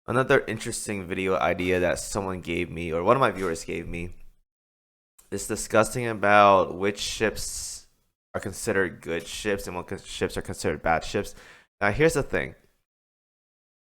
Another interesting video idea that someone gave me, or one of my viewers gave me, is discussing about which ships are considered good ships and what ships are considered bad ships. Now, here's the thing.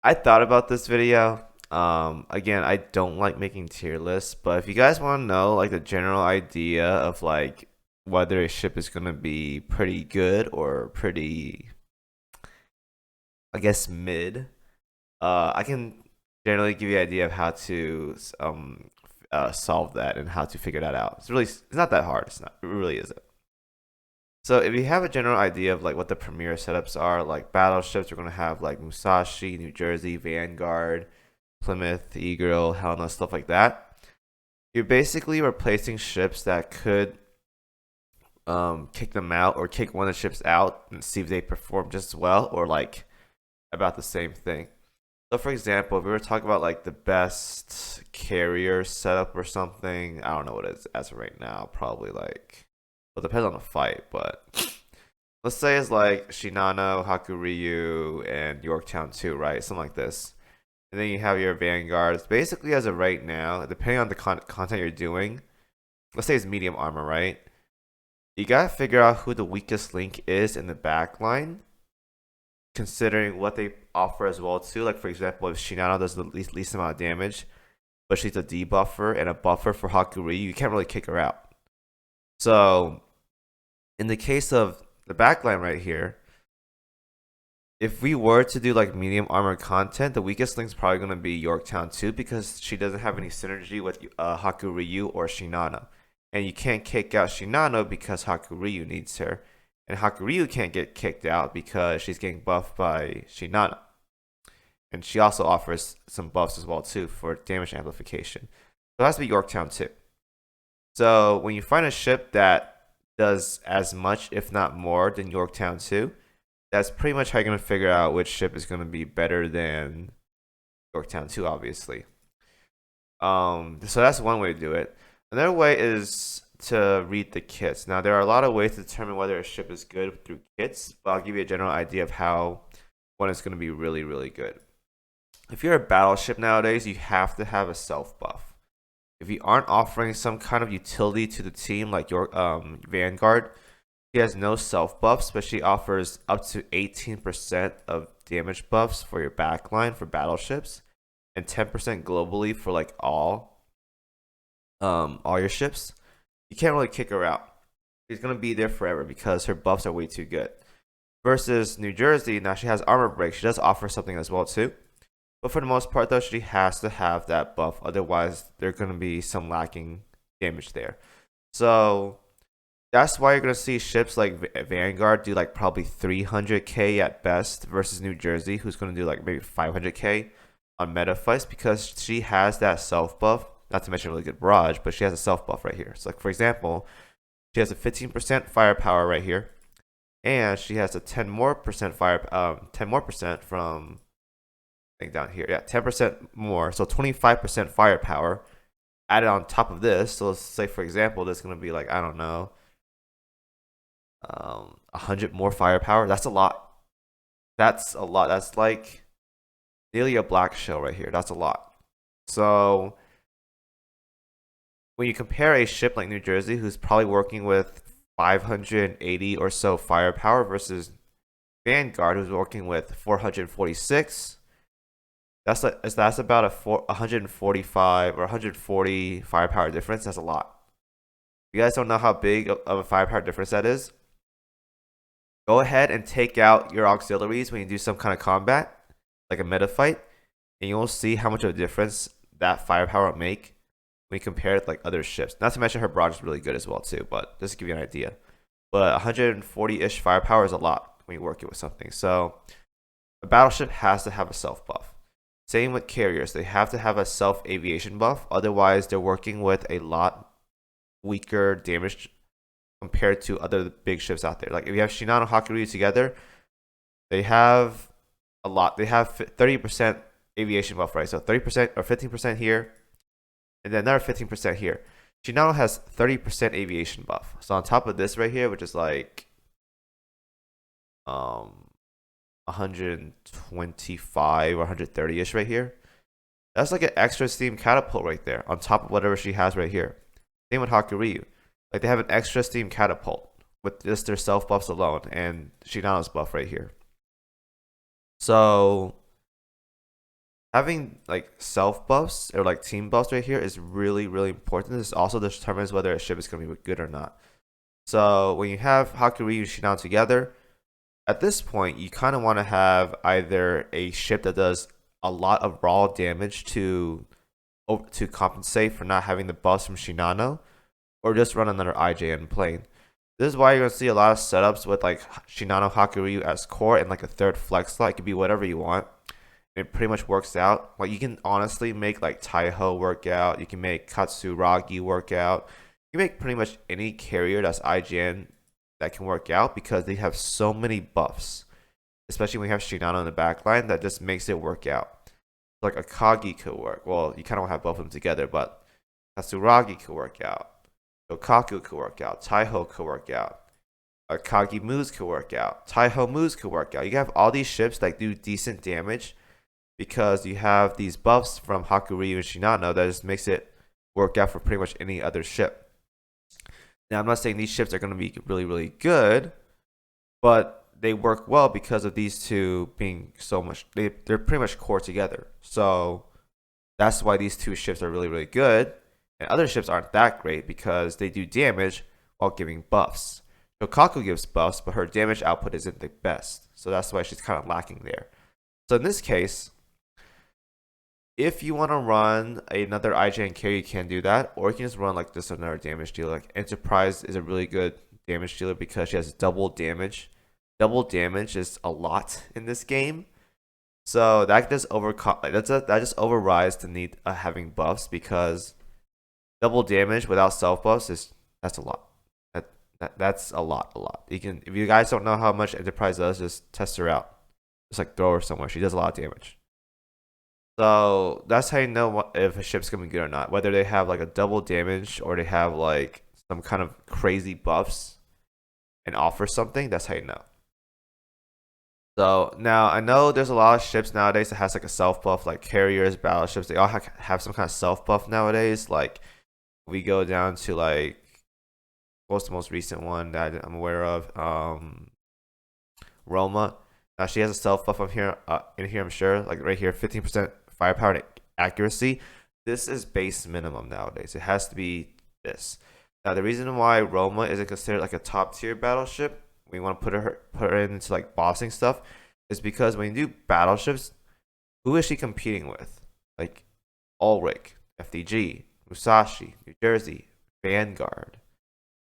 I thought about this video. Again, I don't like making tier lists, but if you guys want to know like the general idea of like whether a ship is gonna be pretty good or pretty, I guess, mid, I can generally give you an idea of how to solve that and how to figure that out. It's not that hard. It's not. It really isn't. So if you have a general idea of like what the premier setups are, like battleships, we're gonna have like Musashi, New Jersey, Vanguard, Plymouth, Eagle, Helena, stuff like that. You're basically replacing ships that could kick them out or kick one of the ships out and see if they perform just as well or like about the same thing. So for example, if we were talking about like the best carrier setup or something, I don't know what it is as of right now. Probably like, well, it depends on the fight, but let's say it's like Shinano, Hakuryu, and Yorktown 2, right? Something like this. And then you have your vanguards. Basically, as of right now, depending on the content you're doing, let's say it's medium armor, right? You gotta figure out who the weakest link is in the back line, considering what they offer as well too. Like for example, if Shinano does the least amount of damage, but she's a debuffer and a buffer for Hakuryu, you can't really kick her out. So in the case of the backline right here, if we were to do like medium armor content, the weakest link is probably going to be Yorktown 2 because she doesn't have any synergy with Hakuryu or Shinano. And you can't kick out Shinano because Hakuryu needs her. And Hakuryu can't get kicked out because she's getting buffed by Shinano. And she also offers some buffs as well too for damage amplification. So it has to be Yorktown 2. So when you find a ship that does as much, if not more, than Yorktown 2, that's pretty much how you're going to figure out which ship is going to be better than Yorktown 2, obviously. So that's one way to do it. Another way is to read the kits. Now, there are a lot of ways to determine whether a ship is good through kits, but I'll give you a general idea of how one is going to be really, really good. If you're a battleship nowadays, you have to have a self buff. If you aren't offering some kind of utility to the team, like your Vanguard, she has no self buffs, but she offers up to 18% of damage buffs for your backline for battleships, and 10% globally for like all your ships. You can't really kick her out. She's gonna be there forever because her buffs are way too good. Versus New Jersey, now she has armor break. She does offer something as well too. But for the most part though, she has to have that buff. Otherwise, there's gonna be some lacking damage there. So that's why you're gonna see ships like Vanguard do like probably 300k at best versus New Jersey, who's gonna do like maybe 500k on meta fights because she has that self buff. Not to mention really good barrage, but she has a self buff right here. So like for example, she has a 15% firepower right here, and she has a 10 more percent 10 more percent from I think down here. Yeah, 10% more. So 25% firepower added on top of this. So let's say for example, this is gonna be like I don't know 100 more firepower. That's a lot. That's a lot. That's like nearly a black shell right here. That's a lot. So when you compare a ship like New Jersey, who's probably working with 580 or so firepower, versus Vanguard, who's working with 446, that's about a 145 or 140 firepower difference. That's a lot. If you guys don't know how big of a firepower difference that is, go ahead and take out your auxiliaries when you do some kind of combat, like a meta fight, and you'll see how much of a difference that firepower will make when you compare it to like other ships. Not to mention her barrage is really good as well too, but just to give you an idea. But 140-ish firepower is a lot when you work it with something. So a battleship has to have a self buff. Same with carriers. They have to have a self aviation buff. Otherwise, they're working with a lot weaker damage compared to other big ships out there. Like if you have Shinano and Hakuryu together, they have a lot. They have 30% aviation buff, right? So 30% or 15% here, and then another 15% here. Shinano has 30% aviation buff. So on top of this right here, which is like 125 or 130-ish right here, That's like an extra steam catapult right there on top of whatever she has right here. Same with Hakuryu. Like they have an extra steam catapult with just their self buffs alone and Shinano's buff right here. So having like self buffs or like team buffs right here is really, really important. This also determines whether a ship is going to be good or not. So when you have Hakuryu and Shinano together, at this point, you kind of want to have either a ship that does a lot of raw damage to compensate for not having the buffs from Shinano, or just run another IJN plane. This is why you're gonna see a lot of setups with like Shinano Hakuryu as core and like a third flex slot. It could be whatever you want. It pretty much works out. Like you can honestly make like Taiho work out. You can make Katsuragi work out. You can make pretty much any carrier that's IGN that can work out because they have so many buffs. Especially when you have Shinano in the backline, that just makes it work out. Like Akagi could work. Well, you kind of have both of them together, but Katsuragi could work out. Okaku could work out. Taiho could work out. Akagi Moose could work out. Taiho Moose could work out. You have all these ships that do decent damage because you have these buffs from Hakuryu and Shinano that just makes it work out for pretty much any other ship. Now, I'm not saying these ships are going to be really, really good, but they work well because of these two being so much, they're pretty much core together. So that's why these two ships are really, really good. And other ships aren't that great because they do damage while giving buffs. Shokaku gives buffs, but her damage output isn't the best. So that's why she's kind of lacking there. So in this case, if you want to run another IGN carry, you can do that. Or you can just run like just another damage dealer. Like Enterprise is a really good damage dealer because she has double damage. Double damage is a lot in this game. So that just that just overrides the need of having buffs because double damage without self buffs that's a lot. That's a lot. You can, if you guys don't know how much Enterprise does, just test her out. Just like throw her somewhere. She does a lot of damage. So that's how you know if a ship's gonna be good or not. Whether they have like a double damage or they have like some kind of crazy buffs and offer something. That's how you know. So now I know there's a lot of ships nowadays that has like a self buff, like carriers, battleships. They all have some kind of self buff nowadays. Like we go down to like what's the most recent one that I'm aware of? Roma. Now she has a self buff in here, I'm sure. Like right here, 15% firepower and accuracy. This is base minimum nowadays. It has to be this. Now the reason why Roma isn't considered like a top tier battleship, we want to put her into like bossing stuff, is because when you do battleships, who is she competing with? Like Ulrich, FDG, Musashi, New Jersey, Vanguard.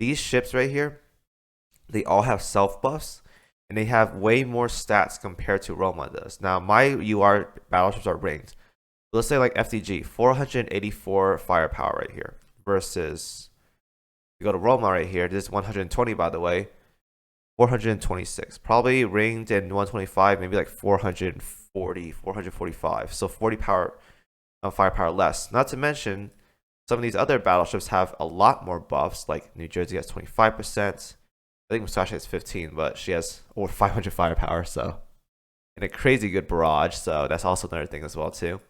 These ships right here, they all have self buffs and they have way more stats compared to Roma does. Now my UR battleships are ranked. Let's say like FDG, 484 firepower right here versus you go to Roma right here. This is 120 by the way. 426. Probably ringed in 125, maybe like 440, 445. So 40 firepower less. Not to mention, some of these other battleships have a lot more buffs, like New Jersey has 25%. I think Musashi has 15, but she has over 500 firepower, so. And a crazy good barrage, so that's also another thing as well, too.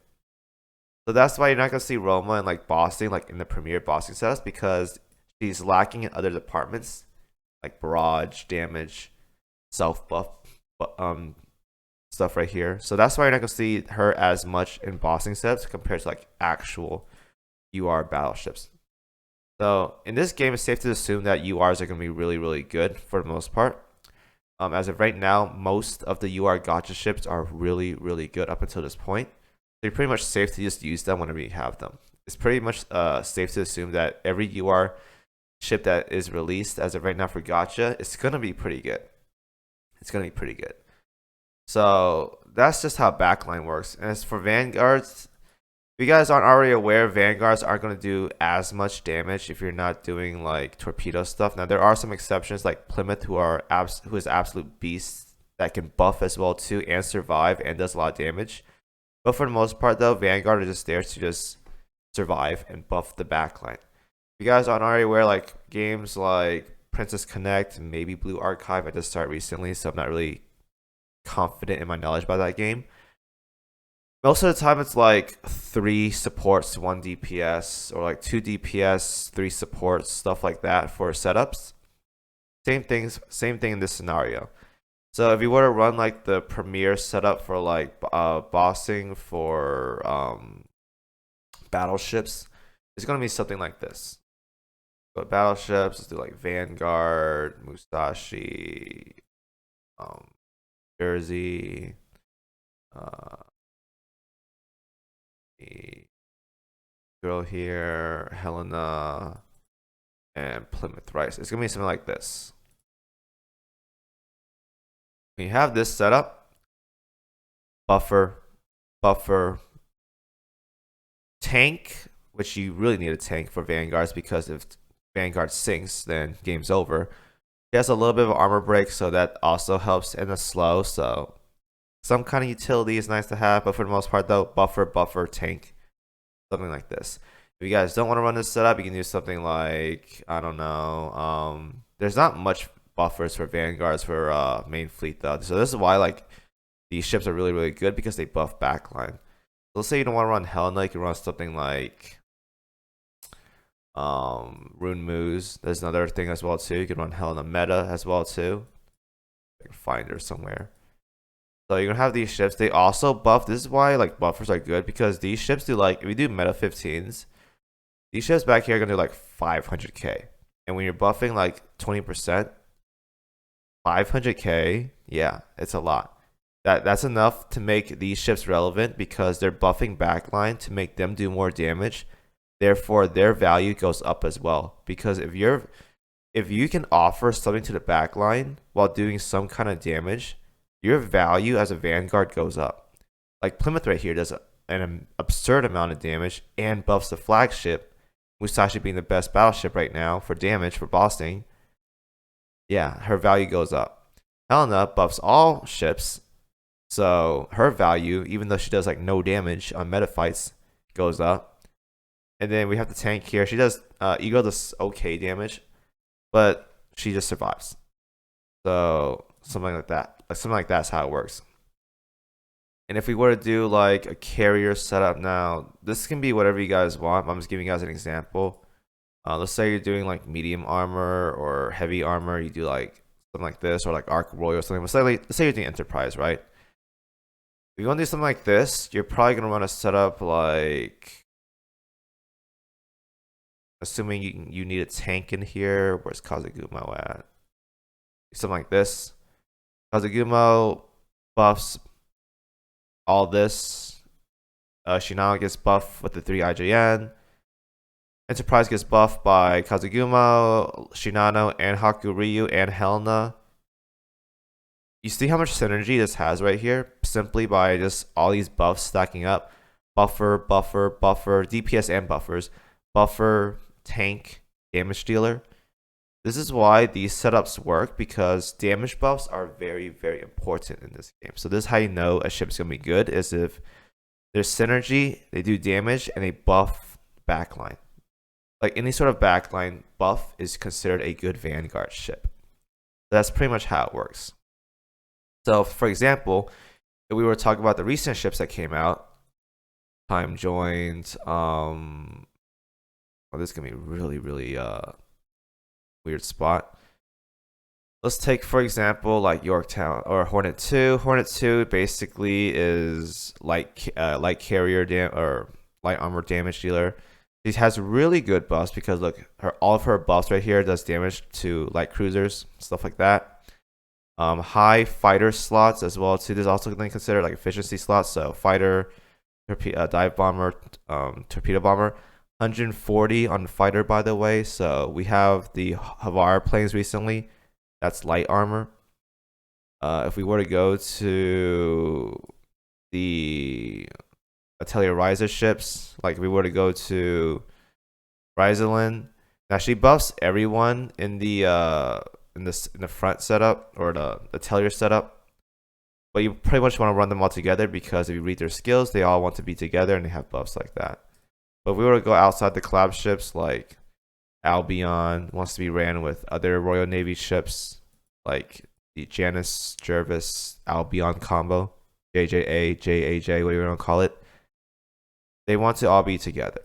So that's why you're not going to see Roma in like bossing, like in the premier bossing setups, because she's lacking in other departments like barrage, damage, self buff, stuff right here. So that's why you're not gonna see her as much in bossing sets compared to like actual UR battleships. So in this game, it's safe to assume that URs are gonna be really, really good for the most part. As of right now, most of the UR gotcha ships are really, really good up until this point. So you're pretty much safe to just use them whenever you have them. It's pretty much safe to assume that every UR ship that is released as of right now for gacha, it's gonna be pretty good. It's gonna be pretty good. So that's just how backline works. And as for vanguards, if you guys aren't already aware, vanguards aren't gonna do as much damage if you're not doing like torpedo stuff. Now there are some exceptions like Plymouth who is absolute beasts that can buff as well too and survive and does a lot of damage. But for the most part though, vanguard is just there to just survive and buff the backline. If you guys aren't already aware, like games like Princess Connect, maybe Blue Archive, I just started recently, so I'm not really confident in my knowledge about that game. Most of the time, it's like 3 supports, 1 DPS, or like 2 DPS, 3 supports, stuff like that for setups. Same thing in this scenario. So if you were to run like the premier setup for like bossing for battleships, it's gonna be something like this. But battleships, let's do like Vanguard, Musashi, um, Jersey, uh, the girl here, Helena, and Plymouth Rice. It's gonna be something like this. When you have this setup, buffer, buffer, tank, which you really need a tank for Vanguards because if Vanguard sinks, then game's over. He has a little bit of armor break, so that also helps in the slow. So some kind of utility is nice to have, but for the most part, though, buffer, buffer, tank, something like this. If you guys don't want to run this setup, you can do something like, I don't know. There's not much buffers for Vanguards for main fleet though, so this is why like these ships are really really good because they buff backline. So let's say you don't want to run Helena, you can run something like Rune Moose. There's another thing as well too. You can run Helena meta as well too. I can find her somewhere. So you're gonna have these ships. They also buff. This is why like buffers are good because these ships do like if you do meta 15s, these ships back here are gonna do like 500k. And when you're buffing like 20%, 500k, yeah, it's a lot. That's enough to make these ships relevant because they're buffing backline to make them do more damage. Therefore, their value goes up as well. Because if you can offer something to the backline while doing some kind of damage, your value as a Vanguard goes up. Like Plymouth right here does an absurd amount of damage and buffs the flagship. Musashi being the best battleship right now for damage for bossing. Yeah, her value goes up. Helena buffs all ships, so her value, even though she does like no damage on meta fights, goes up. And then we have the tank here. She does Ego does okay damage, but she just survives. So something like that. Something like that's how it works. And if we were to do like a carrier setup now, this can be whatever you guys want. I'm just giving you guys an example. Let's say you're doing like medium armor or heavy armor. You do like something like this or like Arc Royal or something. Let's say you're doing Enterprise, right? If you want to do something like this, you're probably going to want to set up like, assuming you need a tank in here. Where's Kazugumo at? Something like this. Kazugumo buffs all this. Shinano gets buffed with the 3 IJN. Enterprise gets buffed by Kazugumo, Shinano, and Hakuryu, and Helena. You see how much synergy this has right here? Simply by just all these buffs stacking up. Buffer, buffer, buffer, DPS and buffers. Buffer, tank, damage dealer. This is why these setups work because damage buffs are very, very important in this game. So this is how you know a ship's going to be good is if there's synergy, they do damage, and they buff backline. Like any sort of backline buff is considered a good Vanguard ship. That's pretty much how it works. So, for example, if we were to talk about the recent ships that came out, Time Joined, this is gonna be really, really weird spot. Let's take, for example, like Yorktown or Hornet 2. Hornet 2 basically is light carrier or light armor damage dealer. She has really good buffs because look, all of her buffs right here does damage to light cruisers, stuff like that. High fighter slots as well too. There's also going to consider like efficiency slots. So fighter, dive bomber, torpedo bomber. 140 on fighter, by the way. So we have the Havar planes recently. That's light armor. If we were to go to the Atelier Riser ships, like if we were to go to Rizelin, now she buffs everyone in the front setup or the Atelier setup, but you pretty much want to run them all together because if you read their skills, they all want to be together and they have buffs like that. But if we were to go outside the collab ships, like Albion wants to be ran with other Royal Navy ships, like the Janice Jervis Albion combo. JJA, JAJ, whatever you want to call it. They want to all be together.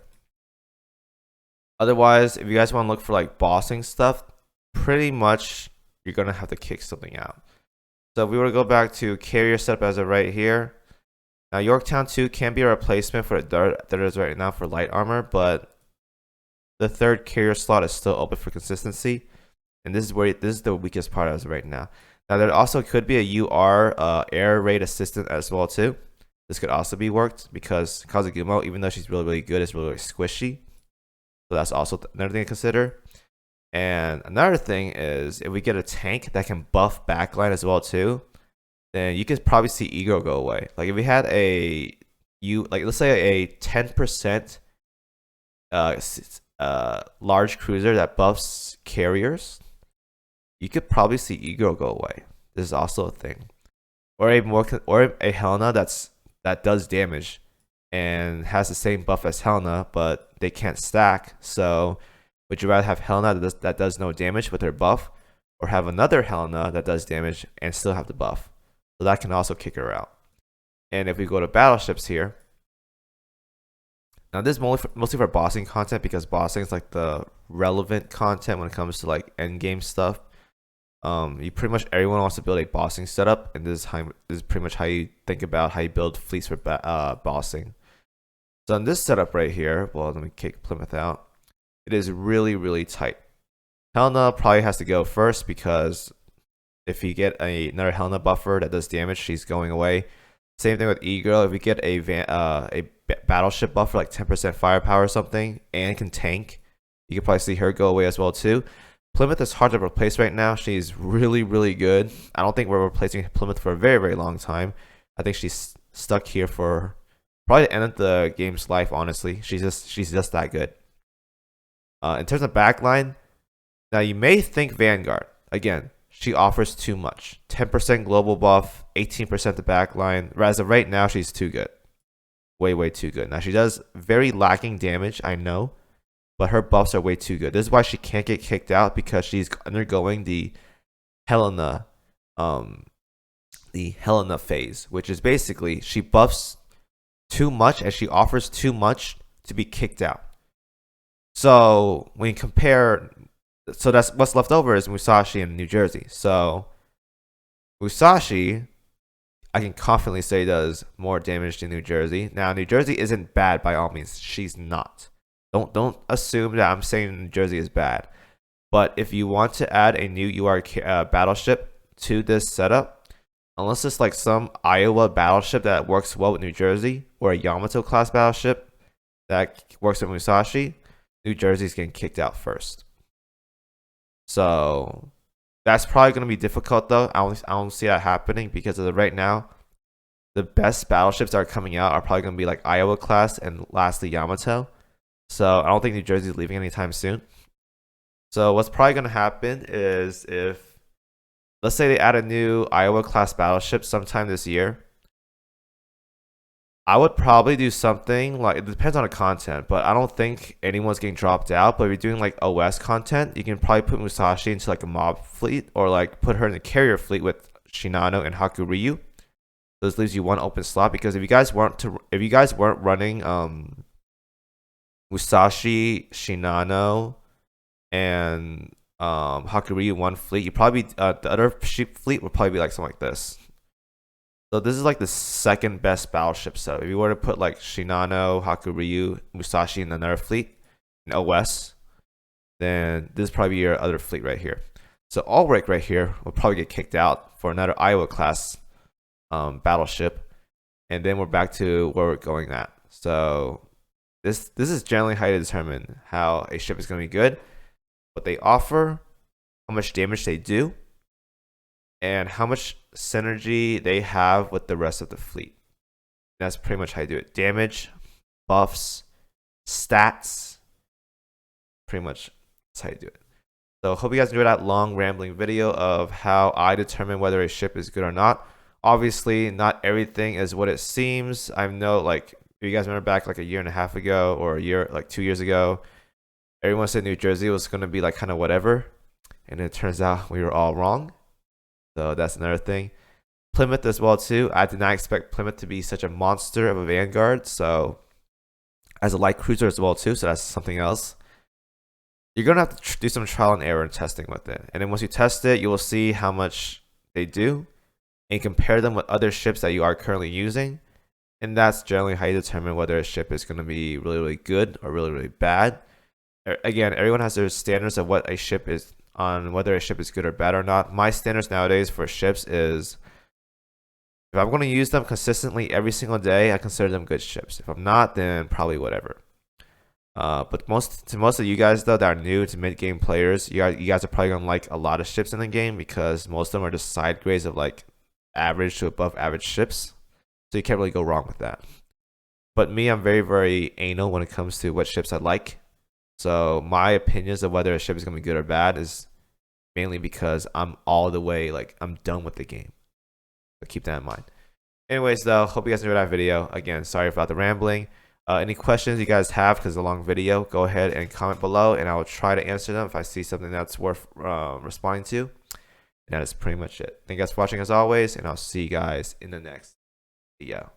Otherwise, if you guys want to look for like bossing stuff, pretty much you're gonna have to kick something out. So if we were to go back to carrier setup as of right here, now Yorktown 2 can be a replacement for the dart that is right now for light armor, but the third carrier slot is still open for consistency, and this is the weakest part as of right now. Now there also could be a UR air raid assistant as well too. This could also be worked because Kazugumo, even though she's really good, is really squishy. So that's also another thing to consider. And another thing is if we get a tank that can buff backline as well too, then you could probably see ego go away. Like if we had let's say a 10% large cruiser that buffs carriers, you could probably see ego go away. This is also a thing. Or a Helena that does damage and has the same buff as Helena, but they can't stack. So would you rather have Helena that does no damage with her buff, or have another Helena that does damage and still have the buff? So that can also kick her out. And if we go to battleships here, now this is mostly for bossing content because bossing is like the relevant content when it comes to like end game stuff. You pretty much everyone wants to build a bossing setup, and this is pretty much how you think about how you build fleets for bossing. So in this setup right here, well, let me kick Plymouth out. It is really tight. Helena probably has to go first because if you get another Helena buffer that does damage, she's going away. Same thing with E-Girl. If we get a battleship buffer like 10% firepower or something and can tank, you can probably see her go away as well too. Plymouth is hard to replace right now. She's really good. I don't think we're replacing Plymouth for a very long time. I think she's stuck here for probably the end of the game's life, honestly. She's just that good. In terms of backline, now you may think Vanguard. Again, she offers too much. 10% global buff, 18% the backline. As of right now, she's too good. Way too good. Now she does very lacking damage, I know, but her buffs are way too good. This is why she can't get kicked out, because she's undergoing the Helena phase, which is basically she buffs too much and she offers too much to be kicked out. So when you compare, so that's what's left over is Musashi and New Jersey. So Musashi, I can confidently say, does more damage than New Jersey. Now New Jersey isn't bad by all means. She's not. Don't assume that I'm saying New Jersey is bad. But if you want to add a new UR battleship to this setup, unless it's like some Iowa battleship that works well with New Jersey, or a Yamato class battleship that works with Musashi, New Jersey's getting kicked out first. So that's probably going to be difficult though. I don't see that happening because of right now, the best battleships that are coming out are probably going to be like Iowa class and lastly Yamato. So I don't think New Jersey's leaving anytime soon. So what's probably going to happen is if, let's say they add a new Iowa class battleship sometime this year, I would probably do something like, it depends on the content, but I don't think anyone's getting dropped out. But if you're doing like OS content, you can probably put Musashi into like a mob fleet, or like put her in the carrier fleet with Shinano and Hakuryu. This leaves you one open slot, because if you guys weren't running Musashi, Shinano, and Hakuryu one fleet, you probably the other fleet would probably be like something like this. So this is like the second best battleship set. If you were to put like Shinano, Hakuryu, Musashi in another fleet in OS, then this is probably your other fleet right here. So Ulrich right here will probably get kicked out for another Iowa class battleship, and then we're back to where we're going at. So this is generally how you determine how a ship is going to be good, what they offer, how much damage they do, and how much synergy they have with the rest of the fleet. That's pretty much how you do it. Damage, buffs, stats. Pretty much that's how you do it. So hope you guys enjoyed that long rambling video of how I determine whether a ship is good or not. Obviously, not everything is what it seems. I know, like, if you guys remember back like a year and a half ago, or a year, like 2 years ago, everyone said New Jersey was going to be like kind of whatever. And it turns out we were all wrong. So that's another thing. Plymouth as well too. I did not expect Plymouth to be such a monster of a Vanguard. So as a light cruiser as well too. So that's something else. You're gonna have to do some trial and error and testing with it. And then once you test it, you will see how much they do and compare them with other ships that you are currently using. And that's generally how you determine whether a ship is going to be really, really good or really, really bad. Again, everyone has their standards of what a ship is on, whether a ship is good or bad or not. My standards nowadays for ships is if I'm going to use them consistently every single day, I consider them good ships. If I'm not, then probably whatever. But most of you guys though that are new to mid game players, you guys are probably gonna like a lot of ships in the game because most of them are just side grades of like average to above average ships. So you can't really go wrong with that. But me, I'm very, very anal when it comes to what ships I like. So my opinions of whether a ship is gonna be good or bad is mainly because I'm all the way like I'm done with the game. So keep that in mind. Anyways, though, hope you guys enjoyed that video. Again, sorry about the rambling. Any questions you guys have, because it's a long video, go ahead and comment below, and I will try to answer them if I see something that's worth responding to. And that is pretty much it. Thank you guys for watching as always, and I'll see you guys in the next video.